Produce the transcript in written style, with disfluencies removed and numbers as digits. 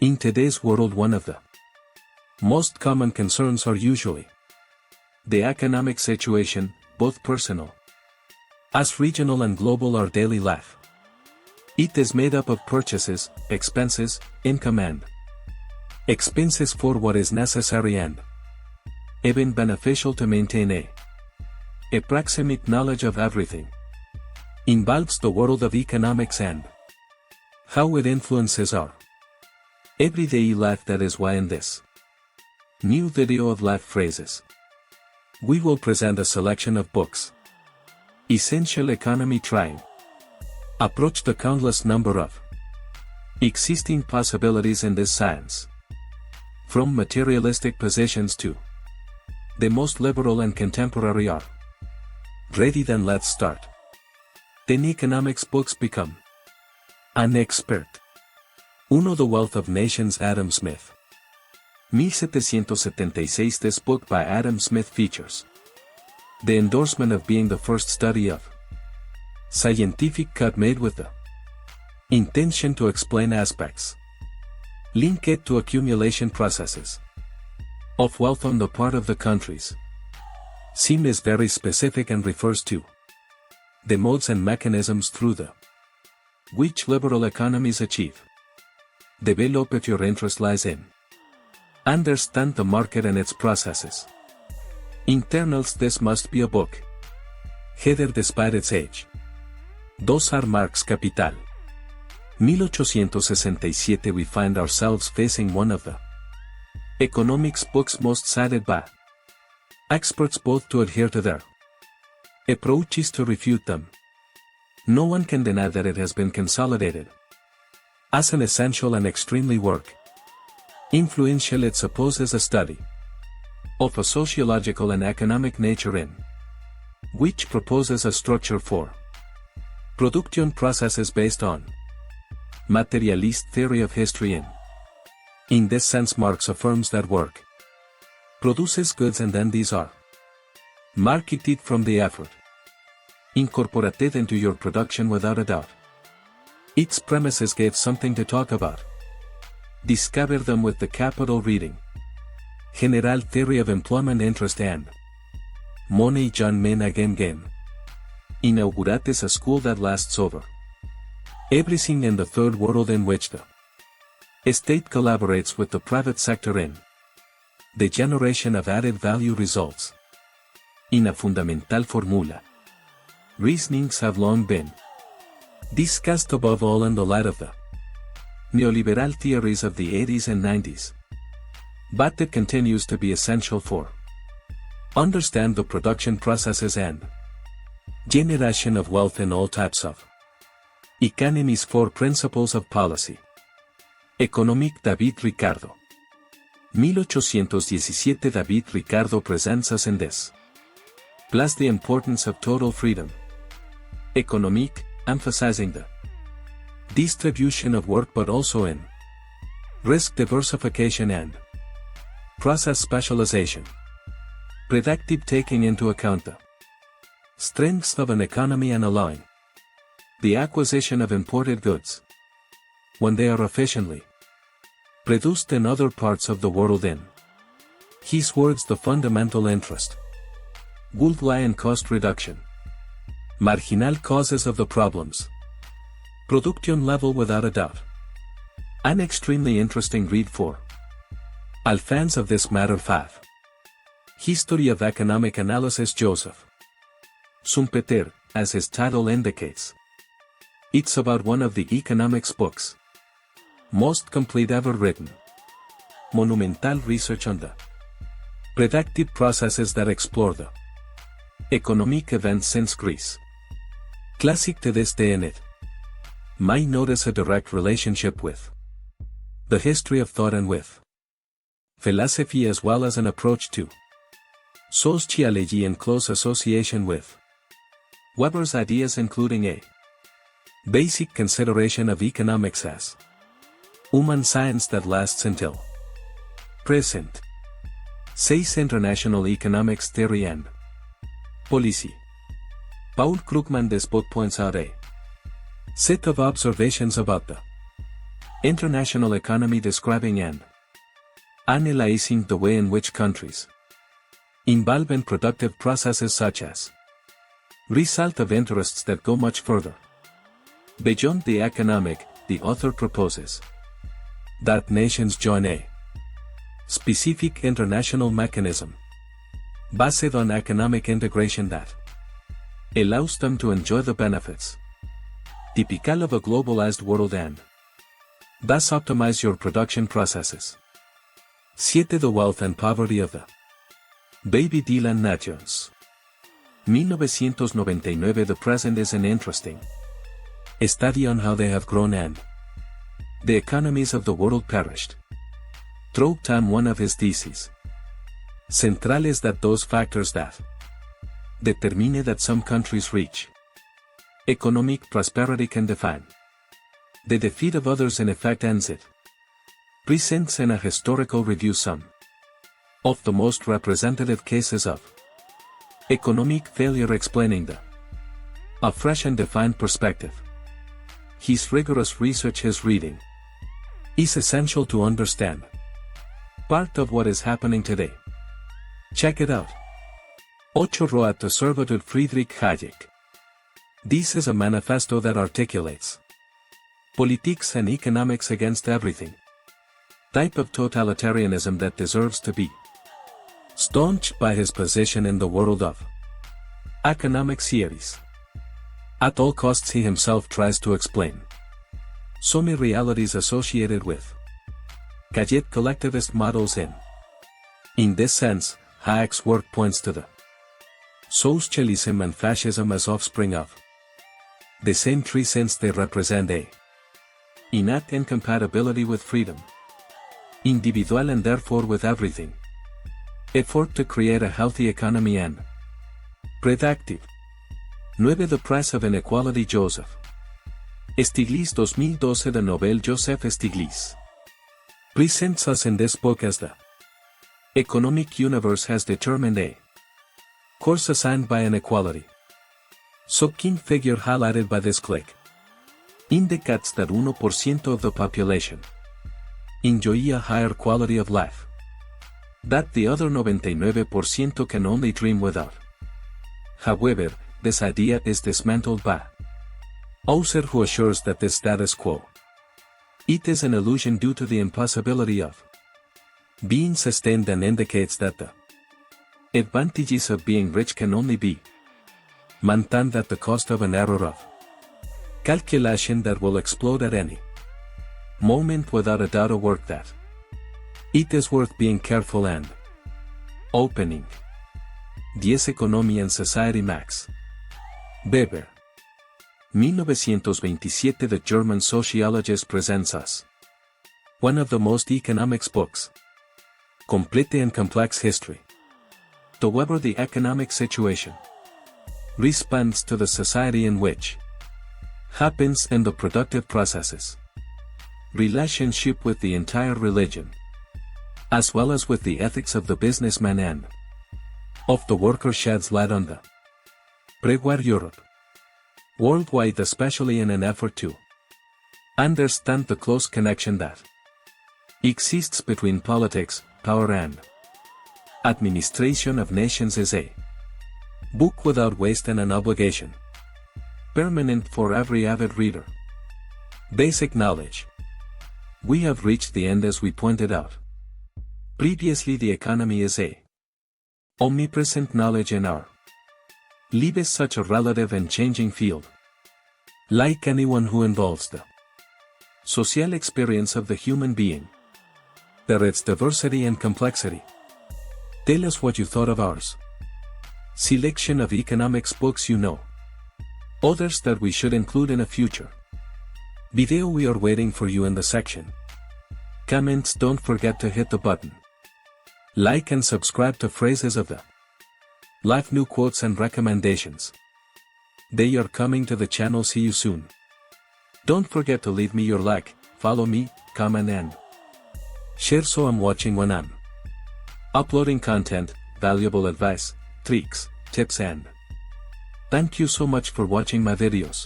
In today's world, one of the most common concerns are usually the economic situation, both personal as regional and global. Our daily life, it is made up of purchases, expenses, income and expenses for what is necessary and even beneficial to maintain a approximate knowledge of everything involves the world of economics and how it influences our everyday life. That is why in this new video of life phrases, we will present a selection of books essential economy trying approach the countless number of existing possibilities in this science, from materialistic positions to the most liberal and contemporary are. Ready? Then let's start. In economics books, become an expert. 1. The Wealth of Nations, Adam Smith. 1776. This book by Adam Smith features the endorsement of being the first study of scientific cut made with the intention to explain aspects linked to accumulation processes of wealth on the part of the countries. Seem is very specific and refers to the modes and mechanisms through the which liberal economies achieve develop. If your interest lies in understand the market and its processes internals, this must be a book. Header. Despite its age. 2. Marx Capital. 1867. We find ourselves facing one of the economics books most cited by experts, both to adhere to their approaches to refute them. No one can deny that it has been consolidated as an essential and extremely influential. It supposes a study of a sociological and economic nature in which proposes a structure for production processes based on materialist theory of history. In this sense, Marx affirms that work produces goods and then these are marketed from the effort incorporated into your production. Without a doubt, its premises gave something to talk about. Discover them with the capital reading. General Theory of Employment, Interest and Money. John Maynard Game. Inaugurate is a school that lasts over everything in the third world, in which the state collaborates with the private sector in the generation of added value results. In a fundamental formula. Reasonings have long been discussed, above all in the light of the neoliberal theories of the 80s and 90s. But it continues to be essential for understand the production processes and generation of wealth in all types of economies. 4 Principles of Policy Economic. David Ricardo. 1817. David Ricardo presents us in this plus the importance of total freedom economic, emphasizing the distribution of work but also in risk diversification and process specialization. Predictive, taking into account the strengths of an economy and allowing the acquisition of imported goods when they are efficiently produced in other parts of the world. In his words, the fundamental interest would lie in cost reduction. Marginal causes of the problems. Production level. Without a doubt, an extremely interesting read for all fans of this matter. 5. History of Economic Analysis. Joseph Schumpeter, as his title indicates, it's about one of the economics books most complete ever written. Monumental research on the predictive processes that explore the economic events since Greece. Classic to this day, in it might notice a direct relationship with the history of thought and with philosophy, as well as an approach to sociology in close association with Weber's ideas, including a basic consideration of economics as human science that lasts until present. 6. International Economics Theory and Policy. Paul Krugman. This book points out a set of observations about the International economy describing and analyzing the way in which countries involve in productive processes such as result of interests that go much further beyond the economic. The author proposes that nations join a specific international mechanism based on economic integration that allows them to enjoy the benefits typical of a globalized world and thus optimize your production processes. 7. The wealth and poverty of the baby Dylan Nations. 1999. The present is an interesting study on how they have grown and the economies of the world perished. Through time. One of his theses central is that those factors that determine that some countries reach economic prosperity can define the defeat of others. In effect ends it. Presents in a historical review some of the most representative cases of economic failure, explaining a fresh and defined perspective. His rigorous research, his reading, is essential to understand part of what is happening today. Check it out. 8. Road to Servitude. Friedrich Hayek. This is a manifesto that articulates politics and economics against everything type of totalitarianism that deserves to be staunched by his position in the world of economic theories. At all costs he himself tries to explain so many realities associated with gadget collectivist models. In this sense, Hayek's work points to the socialism and fascism as offspring of the same tree, since they represent a innate incompatibility with freedom, individual and therefore with everything. Effort to create a healthy economy and productive. 9. The Price of Inequality. Joseph Stiglitz. 2012. The Nobel Joseph Stiglitz presents us in this book as the economic universe has determined a course assigned by inequality. Key figure highlighted by this click indicates that 1% of the population enjoy a higher quality of life, that the other 99% can only dream without. However, this idea is dismantled by Hauser, who assures that this status quo it is an illusion due to the impossibility of being sustained, and indicates that the advantages of being rich can only be maintained at the cost of an error of calculation that will explode at any moment. Without a doubt, a work that it is worth being careful and opening. 10. Economy and Society. Max Weber. 1927. The German sociologist presents us one of the most economics books, complete and complex history. However, the economic situation responds to the society in which happens in the productive processes, relationship with the entire religion, as well as with the ethics of the businessman and of the worker, sheds light on the pre-war Europe, worldwide, especially in an effort to understand the close connection that exists between politics, power and administration of nations. Is a book without waste and an obligation permanent for every avid reader. Basic knowledge. We have reached the end, as we pointed out previously. The economy is a omnipresent knowledge in our life, is such a relative and changing field. Like anyone who involves the social experience of the human being, there is diversity and complexity. Tell us what you thought of ours selection of economics books. Others that we should include in a future video. We are waiting for you in the section comments. Don't forget to hit the button like and subscribe to Phrases of the Life. New quotes and recommendations, they are coming to the channel. See you soon. Don't forget to leave me your like, follow me, comment and share, so I'm watching when I'm uploading content, valuable advice, tricks, tips and thank you so much for watching my videos.